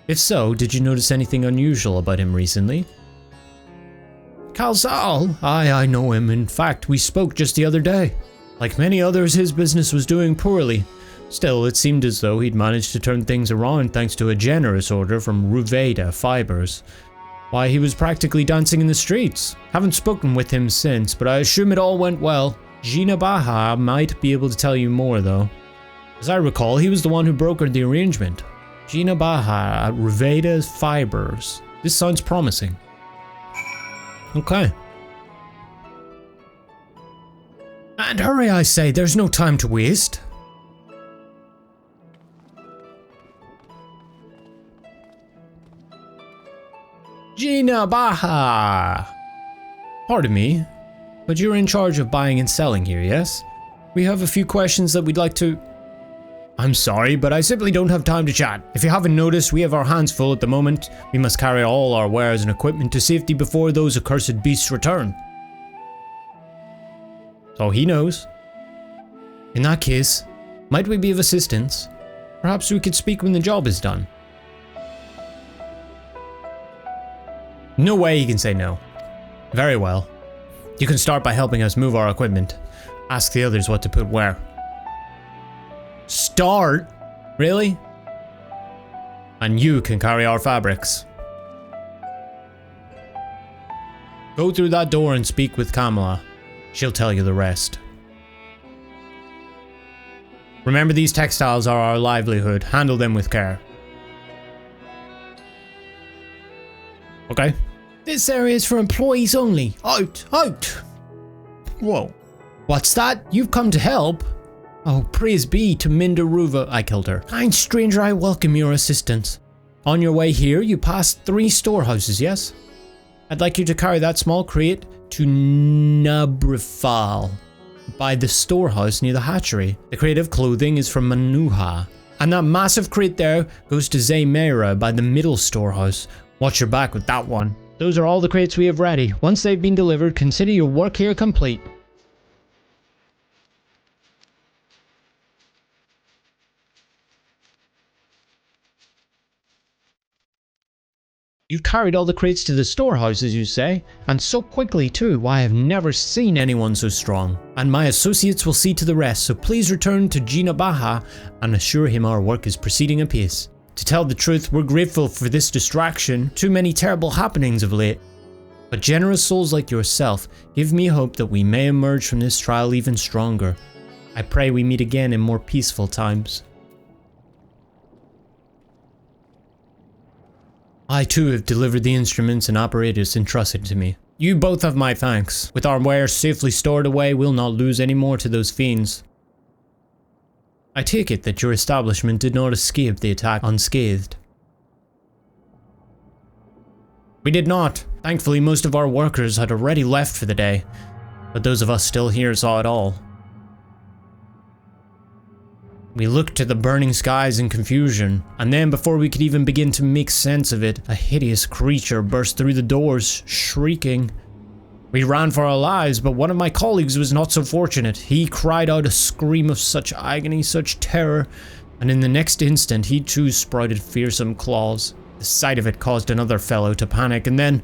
S1: If so, did you notice anything unusual about him recently? Kalzal? Aye, I know him. In fact, we spoke just the other day. Like many others, his business was doing poorly. Still, it seemed as though he'd managed to turn things around thanks to a generous order from Ruveda Fibers. Why, he was practically dancing in the streets. Haven't spoken with him since, but I assume it all went well. Gina Baha might be able to tell you more, though. As I recall, he was the one who brokered the arrangement. Gina Baha at Ruveda Fibers. This sounds promising. Okay. And hurry, I say, there's no time to waste. Gina Baha! Pardon me, but you're in charge of buying and selling here, yes? We have a few questions that we'd like to... I'm sorry, but I simply don't have time to chat. If you haven't noticed, we have our hands full at the moment. We must carry all our wares and equipment to safety before those accursed beasts return. So he knows. In that case, might we be of assistance? Perhaps we could speak when the job is done. No way he can say no. Very well. You can start by helping us move our equipment. Ask the others what to put where. Start? Really? And you can carry our fabrics. Go through that door and speak with Kamala. She'll tell you the rest. Remember, these textiles are our livelihood. Handle them with care. Okay. This area is for employees only. Out! Out! Whoa. What's that? You've come to help? Oh, praise be to Mindaruva. I killed her. Kind stranger, I welcome your assistance. On your way here, you passed 3 storehouses, yes? I'd like you to carry that small crate to Nabrifal by the storehouse near the hatchery. The crate of clothing is from Manuha. And that massive crate there goes to Zaymera by the middle storehouse. Watch your back with that one. Those are all the crates we have ready. Once they've been delivered, consider your work here complete. You've carried all the crates to the storehouse, as you say, and so quickly too. Why, I have never seen anyone so strong. And my associates will see to the rest, so please return to Jinabaha and assure him our work is proceeding apace. To tell the truth, we're grateful for this distraction. Too many terrible happenings of late. But generous souls like yourself give me hope that we may emerge from this trial even stronger. I pray we meet again in more peaceful times. I too have delivered the instruments and apparatus entrusted to me. You both have my thanks. With our wares safely stored away, we'll not lose any more to those fiends. I take it that your establishment did not escape the attack unscathed. We did not. Thankfully, most of our workers had already left for the day, but those of us still here saw it all. We looked to the burning skies in confusion, and then before we could even begin to make sense of it, a hideous creature burst through the doors, shrieking. We ran for our lives, but one of my colleagues was not so fortunate. He cried out a scream of such agony, such terror, and in the next instant he too sprouted fearsome claws. The sight of it caused another fellow to panic, and then...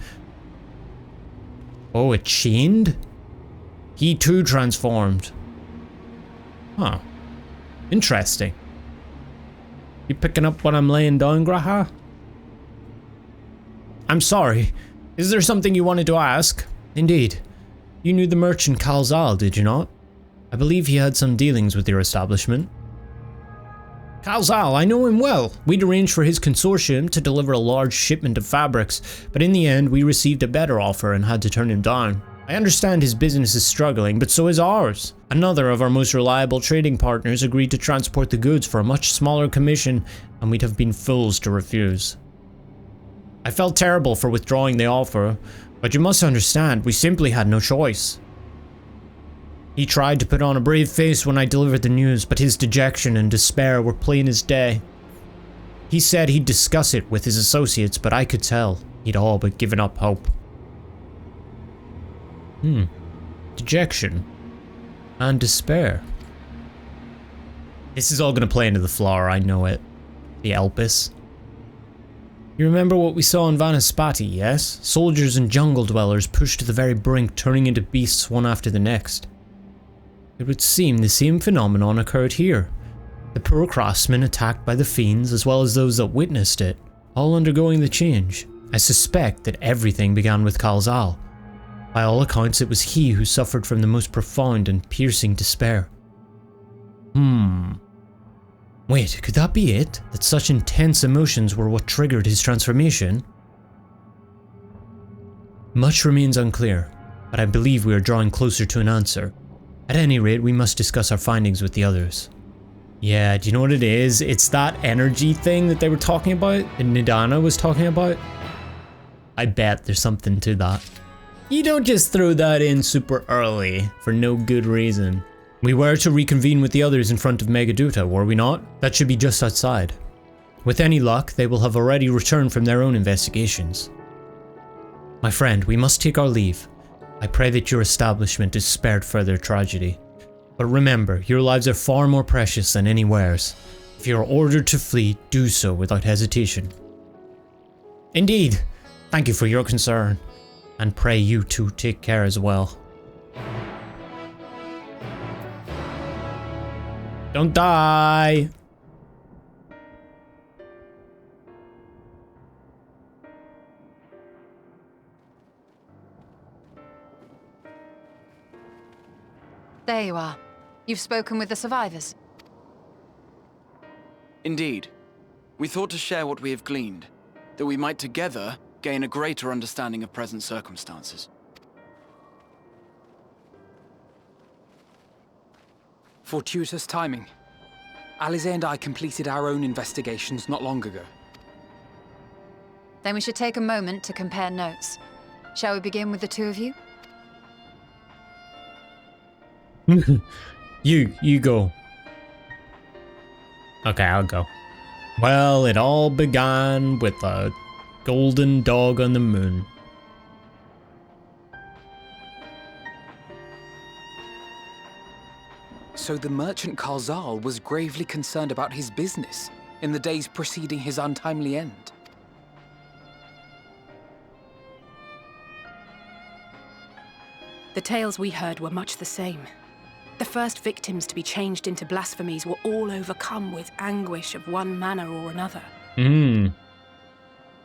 S1: Oh, it chained? He too transformed. Huh. Interesting. You picking up what I'm laying down, Graha? I'm sorry. Is there something you wanted to ask? Indeed. You knew the merchant Kalzal, did you not? I believe he had some dealings with your establishment. Kalzal, I know him well. We'd arranged for his consortium to deliver a large shipment of fabrics, but in the end we received a better offer and had to turn him down. I understand his business is struggling, but so is ours. Another of our most reliable trading partners agreed to transport the goods for a much smaller commission, and we'd have been fools to refuse. I felt terrible for withdrawing the offer, but you must understand, we simply had no choice. He tried to put on a brave face when I delivered the news, but his dejection and despair were plain as day. He said he'd discuss it with his associates, but I could tell he'd all but given up hope. Dejection. And despair. This is all gonna play into the floor, I know it. The Elpis. You remember what we saw in Vanaspati, yes? Soldiers and jungle dwellers pushed to the very brink, turning into beasts one after the next. It would seem the same phenomenon occurred here. The poor craftsmen attacked by the fiends, as well as those that witnessed it, all undergoing the change. I suspect that everything began with Kalzal. By all accounts, it was he who suffered from the most profound and piercing despair. Wait, could that be it? That such intense emotions were what triggered his transformation? Much remains unclear, but I believe we are drawing closer to an answer. At any rate, we must discuss our findings with the others. Yeah, do you know what it is? It's that energy thing that they were talking about, that Nidana was talking about. I bet there's something to that. You don't just throw that in super early for no good reason. We were to reconvene with the others in front of Meghaduta, were we not? That should be just outside. With any luck, they will have already returned from their own investigations. My friend, we must take our leave. I pray that your establishment is spared further tragedy. But remember, your lives are far more precious than any wares. If you are ordered to flee, do so without hesitation. Indeed. Thank you for your concern. And pray you two take care as well. Don't die!
S3: There you are. You've spoken with the survivors.
S10: Indeed. We thought to share what we have gleaned, that we might together gain a greater understanding of present circumstances.
S5: Fortuitous timing. Alize and I completed our own investigations not long ago.
S3: Then we should take a moment to compare notes. Shall we begin with the two of you?
S1: You go. Okay, I'll go. Well, it all began with a golden dog on the moon.
S5: So the merchant Karzal was gravely concerned about his business in the days preceding his untimely end.
S8: The tales we heard were much the same. The first victims to be changed into blasphemies were all overcome with anguish of one manner or another.
S1: Hmm.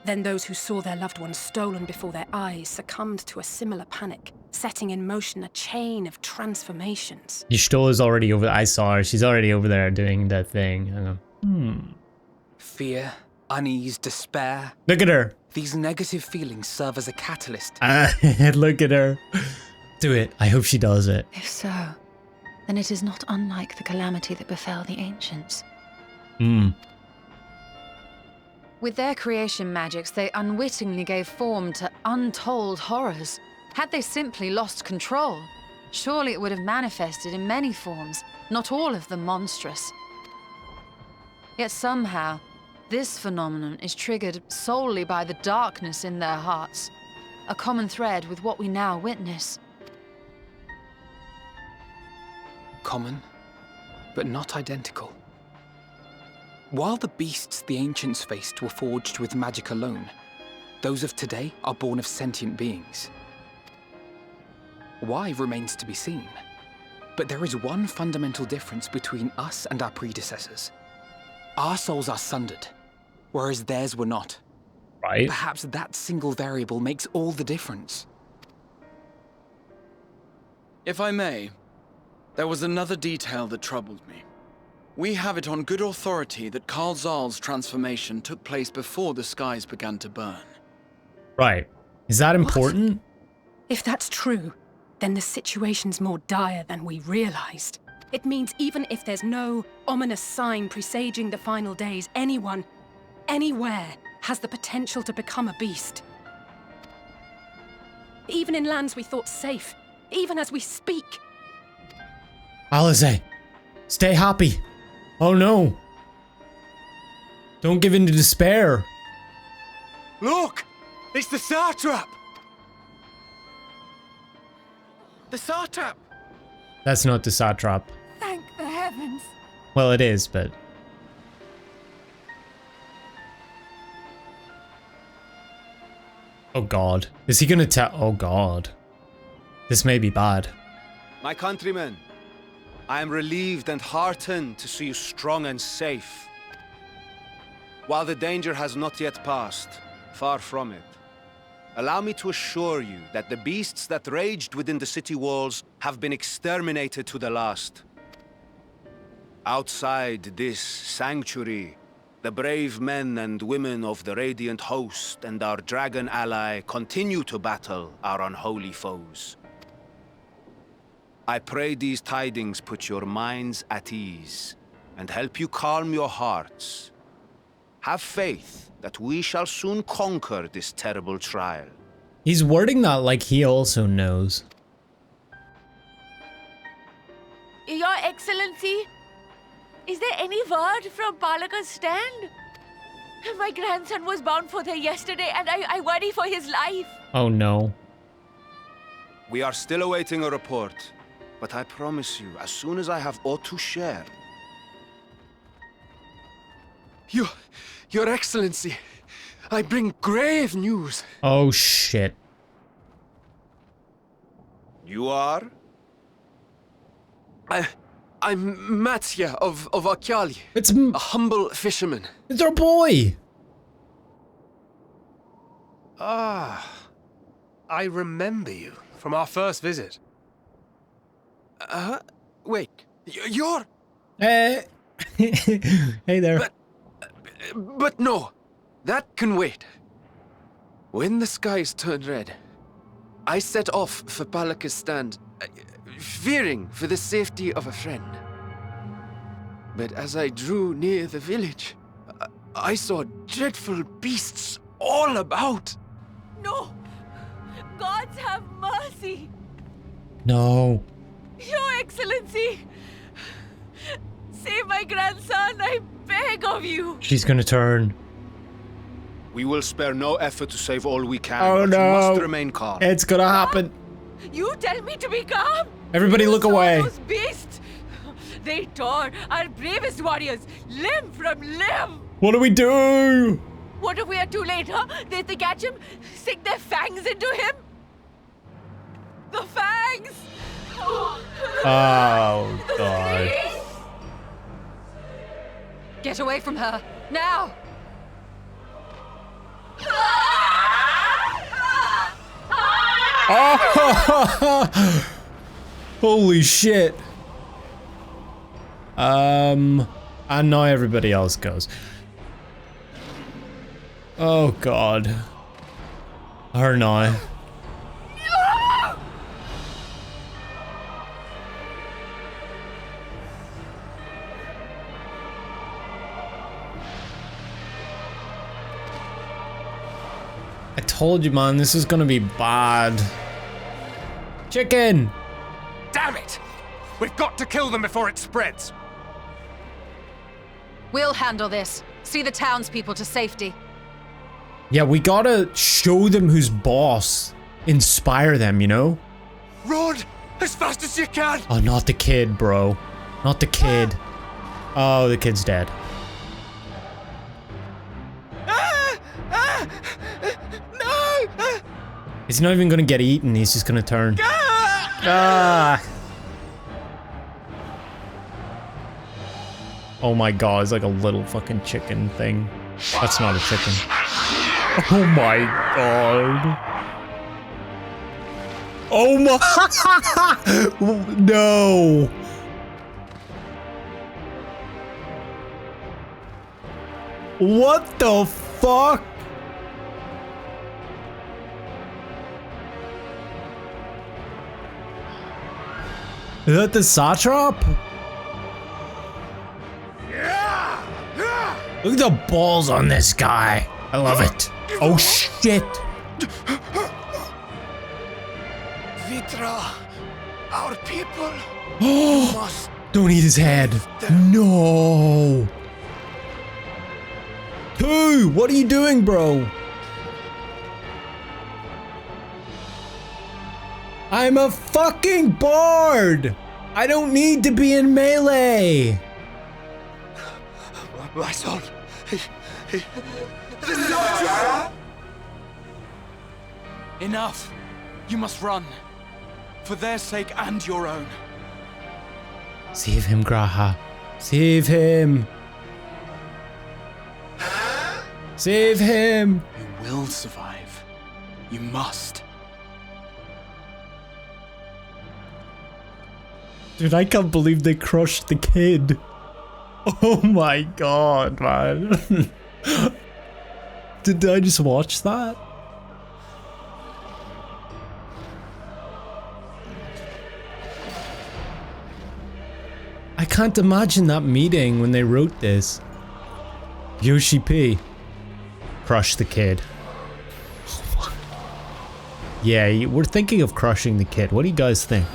S8: Then those who saw their loved ones stolen before their eyes succumbed to a similar panic, setting in motion a chain of transformations.
S1: Yashto is already over. I saw her. She's already over there doing that thing. I go,
S5: Fear, unease, despair.
S1: Look at her.
S5: These negative feelings serve as a catalyst.
S1: Look at her. Do it. I hope she does it.
S3: If so, then it is not unlike the calamity that befell the ancients. With their creation magics, they unwittingly gave form to untold horrors. Had they simply lost control, surely it would have manifested in many forms, not all of them monstrous. Yet somehow, this phenomenon is triggered solely by the darkness in their hearts, a common thread with what we now witness.
S5: Common, but not identical. While the beasts the ancients faced were forged with magic alone, those of today are born of sentient beings. Why remains to be seen, but there is one fundamental difference between us and our predecessors. Our souls are sundered, whereas theirs were not.
S1: Right.
S5: Perhaps that single variable makes all the difference.
S10: If I may, there was another detail that troubled me. We have it on good authority that Karzal's transformation took place before the skies began to burn.
S1: Right. Is that important?
S8: If that's true, then the situation's more dire than we realized. It means even if there's no ominous sign presaging the final days, anyone, anywhere, has the potential to become a beast. Even in lands we thought safe, even as we speak.
S1: Alize, stay happy. Oh no. Don't give in to despair.
S7: Look! It's the satrap!
S10: The satrap!
S1: That's not the satrap.
S3: Thank the heavens.
S1: Well, it is, but... Oh god. Is he gonna tell? Oh god. This may be bad.
S4: My countrymen, I am relieved and heartened to see you strong and safe. While the danger has not yet passed, far from it, allow me to assure you that the beasts that raged within the city walls have been exterminated to the last. Outside this sanctuary, the brave men and women of the Radiant Host and our dragon ally continue to battle our unholy foes. I pray these tidings put your minds at ease and help you calm your hearts. Have faith that we shall soon conquer this terrible trial.
S1: He's wording that like he also knows.
S11: Your Excellency, is there any word from Balaka's stand? My grandson was bound for there yesterday and I worry for his life.
S1: Oh no.
S4: We are still awaiting a report, but I promise you, as soon as I have aught to share...
S7: Your Excellency, I bring grave news.
S1: Oh shit.
S4: You are?
S7: I'm Matya of Akyali.
S1: It's
S7: a humble fisherman.
S1: It's our boy!
S7: Ah, I remember you from our first visit. Wait, you're...
S1: Hey there.
S7: But no, that can wait. When the skies turned red, I set off for Balaka's stand, fearing for the safety of a friend. But as I drew near the village, I saw dreadful beasts all about.
S11: No! Gods have mercy!
S1: No.
S11: Your Excellency! Save my grandson, I beg of you!
S1: She's gonna turn.
S4: We will spare no effort to save all we can,
S1: Oh
S4: but
S1: no!
S4: you must remain calm.
S1: It's gonna happen.
S11: You tell me to be calm?
S1: Everybody look away.
S11: Those beasts! They tore our bravest warriors limb from limb!
S1: What do we do?
S11: What if we are too late, huh? They catch him, sink their fangs into him? The fangs!
S1: Oh, God.
S3: Get away from her, now!
S1: Oh! Holy shit. And now everybody else goes. Oh, God. Her now. I told you, man, this is gonna be bad. Chicken!
S7: Damn it! We've got to kill them before it spreads.
S3: We'll handle this. See the townspeople to safety.
S1: Yeah, we gotta show them who's boss. Inspire them, you know?
S7: Run as fast as you can!
S1: Oh, not the kid, bro. Not the kid. Oh, the kid's dead.
S7: No!
S1: He's not even gonna get eaten, he's just gonna turn. Ah! Oh my god, it's like a little fucking chicken thing. That's not a chicken. Oh my god. Oh my... No! What the fuck? Is that the satrap? Look at the balls on this guy. I love it. Oh shit.
S6: Vitra, our people.
S1: Oh, don't eat his head. No. Two, what are you doing, bro? I'm a fucking bard. I don't need to be in melee.
S6: My son.
S10: Enough. You must run. For their sake and your own.
S1: Save him, Graha. Save him. Save him.
S10: You will survive. You must.
S1: Dude, I can't believe they crushed the kid. Oh my god, man. Did I just watch that? I can't imagine that meeting when they wrote this. Yoshi P. Crush the kid. Yeah, we're thinking of crushing the kid. What do you guys think?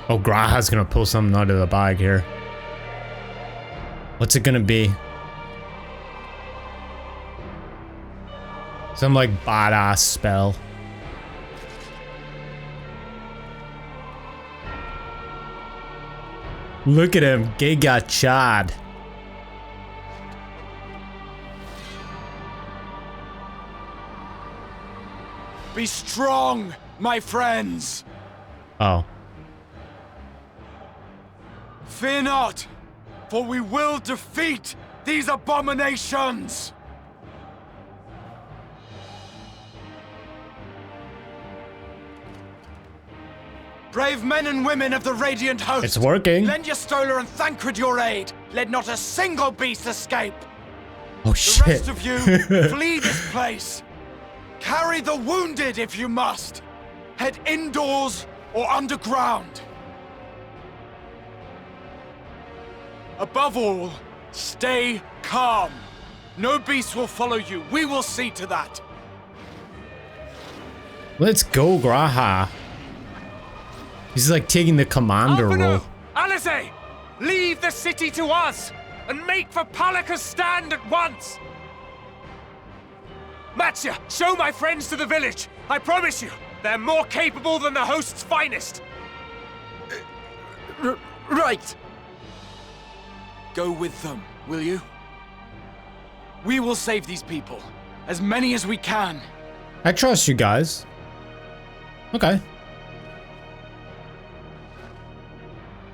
S1: Oh, Graha's gonna pull something out of the bag here. What's it gonna be? Some like badass spell. Look at him, Giga Chad.
S10: Be strong, my friends.
S1: Oh.
S10: Fear not, for we will defeat these abominations! Brave men and women of the Radiant Host!
S1: It's working.
S10: Lend your Stola and Thancred your aid! Let not a single beast escape!
S1: Oh shit.
S10: The rest of you, flee this place! Carry the wounded if you must! Head indoors or underground! Above all, Stay calm. No beast will follow you. We will see to that.
S1: Let's go, Graha. He's like taking the commander role.
S7: Alice, leave the city to us and make for Palaka's stand at once. Matsya, show my friends to the village. I promise you, they're more capable than the host's finest.
S10: Right. Go with them, will you? We will save these people. As many as we can.
S1: I trust you guys. Okay.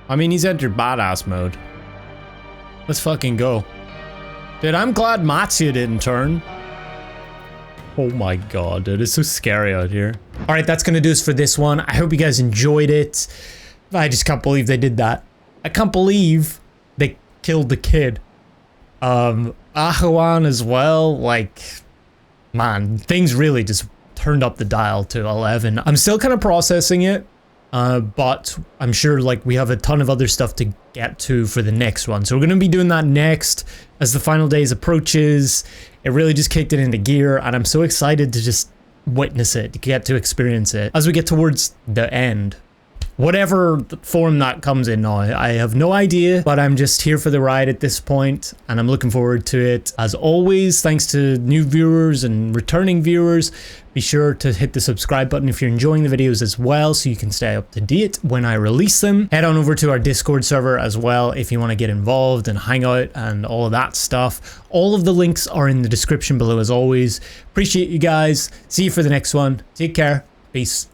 S1: I mean, he's entered badass mode. Let's fucking go. Dude, I'm glad Matsya didn't turn. Oh my god, dude, it's so scary out here. Alright, that's gonna do us for this one. I hope you guys enjoyed it. I just can't believe they did that. I can't believe they killed the kid. Ahawan as well, like, man, things really just turned up the dial to 11. I'm still kind of processing it, but I'm sure like we have a ton of other stuff to get to for the next one. So we're going to be doing that next as the final days approaches. It really just kicked it into gear and I'm so excited to just witness it, to get to experience it as we get towards the end. Whatever form that comes in now, I have no idea, but I'm just here for the ride at this point, and I'm looking forward to it. As always, thanks to new viewers and returning viewers, be sure to hit the subscribe button if you're enjoying the videos as well, so you can stay up to date when I release them. Head on over to our Discord server as well if you want to get involved and hang out and all of that stuff. All of the links are in the description below as always. Appreciate you guys. See you for the next one. Take care. Peace.